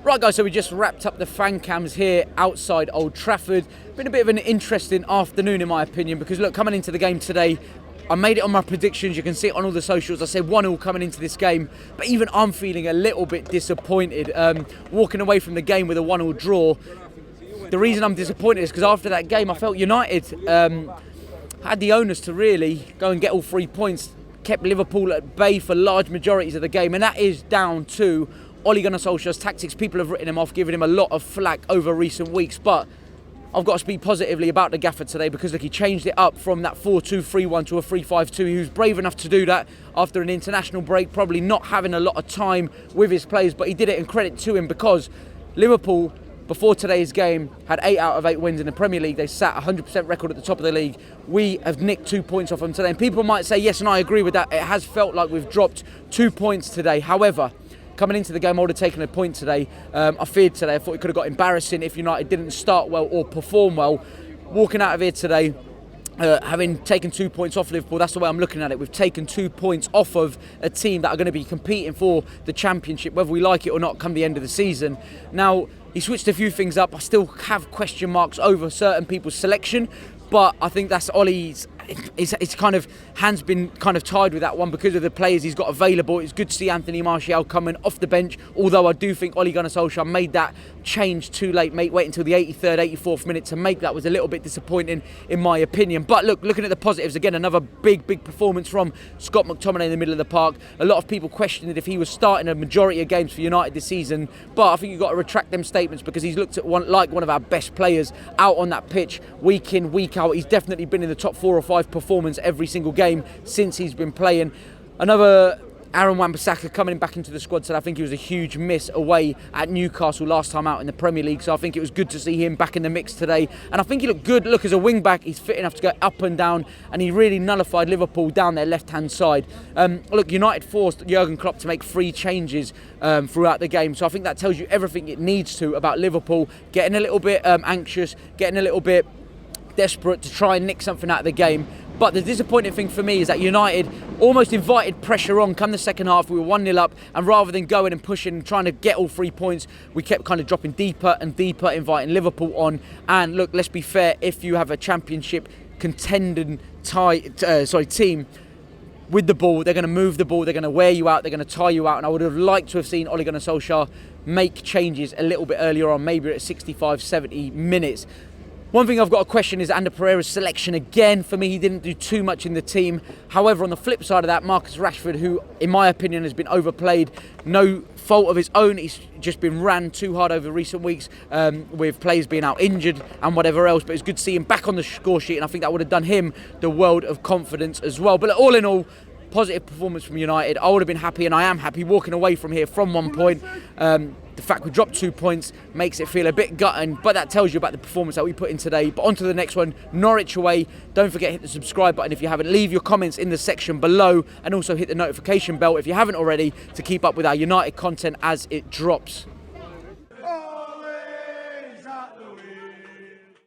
Right guys, so we just wrapped up the fan cams here outside Old Trafford. Been a bit of an interesting afternoon in my opinion, because look, coming into the game today, I made it on my predictions. You can see it on all the socials. I said 1-0 coming into this game, but even I'm feeling a little bit disappointed. Walking away from the game with a 1-0 draw. The reason I'm disappointed is because after that game I felt United had the onus to really go and get all 3 points, kept Liverpool at bay for large majorities of the game, and that is down to Ole Gunnar Solskjaer's tactics. People have written him off, giving him a lot of flack over recent weeks, but I've got to speak positively about the gaffer today, because look, he changed it up from that 4-2-3-1 to a 3-5-2. He was brave enough to do that after an international break, probably not having a lot of time with his players, but he did it, and credit to him, because Liverpool, before today's game, had 8 out of 8 wins in the Premier League. They sat 100% record at the top of the league. We have nicked 2 points off them today, and people might say yes, and I agree with that. It has felt like we've dropped 2 points today. However, coming into the game, I would have taken a point today. I feared today. I thought it could have got embarrassing if United didn't start well or perform well. Walking out of here today, having taken 2 points off Liverpool, that's the way I'm looking at it. We've taken 2 points off of a team that are going to be competing for the Championship, whether we like it or not, come the end of the season. Now, he switched a few things up. I still have question marks over certain people's selection, but I think that's Ole's. It's kind of hands been kind of tied with that one because of the players he's got available. It's good to see Anthony Martial coming off the bench, although I do think Ole Gunnar Solskjaer made that change too late. Wait until the 83rd, 84th minute to make that was a little bit disappointing in my opinion. But look, looking at the positives again, another big performance from Scott McTominay in the middle of the park. A lot of people questioned if he was starting a majority of games for United this season, but I think you've got to retract them statements, because he's looked at one of our best players out on that pitch week in, week out. He's definitely been in the top 4 or 5 performance every single game since he's been playing. Another Aaron Wan-Bissaka coming back into the squad said I think he was a huge miss away at Newcastle last time out in the Premier League, so I think it was good to see him back in the mix today, and I think he looked good. Look, as a wing back, he's fit enough to go up and down, and he really nullified Liverpool down their left hand side. Look, United forced Jurgen Klopp to make 3 changes throughout the game, so I think that tells you everything it needs to about Liverpool getting a little bit anxious, getting a little bit desperate to try and nick something out of the game. But the disappointing thing for me is that United almost invited pressure on come the second half. We were 1-0 up, and rather than going and pushing and trying to get all 3 points, we kept kind of dropping deeper and deeper, inviting Liverpool on. And look, let's be fair, if you have a Championship contending team with the ball, they're going to move the ball, they're going to wear you out, they're going to tire you out, and I would have liked to have seen Ole Gunnar Solskjaer make changes a little bit earlier on, maybe at 65, 70 minutes. One thing I've got to question is Ander Pereira's selection again. For me, he didn't do too much in the team. However, on the flip side of that, Marcus Rashford, who in my opinion has been overplayed, no fault of his own, he's just been ran too hard over recent weeks with players being out injured and whatever else, but it's good to see him back on the score sheet, and I think that would have done him the world of confidence as well. But all in all, positive performance from United. I would have been happy, and I am happy walking away from here from 1 point. The fact we dropped 2 points makes it feel a bit gutting, but that tells you about the performance that we put in today. But on to the next one, Norwich away. Don't forget to hit the subscribe button if you haven't. Leave your comments in the section below, and also hit the notification bell if you haven't already, to keep up with our United content as it drops.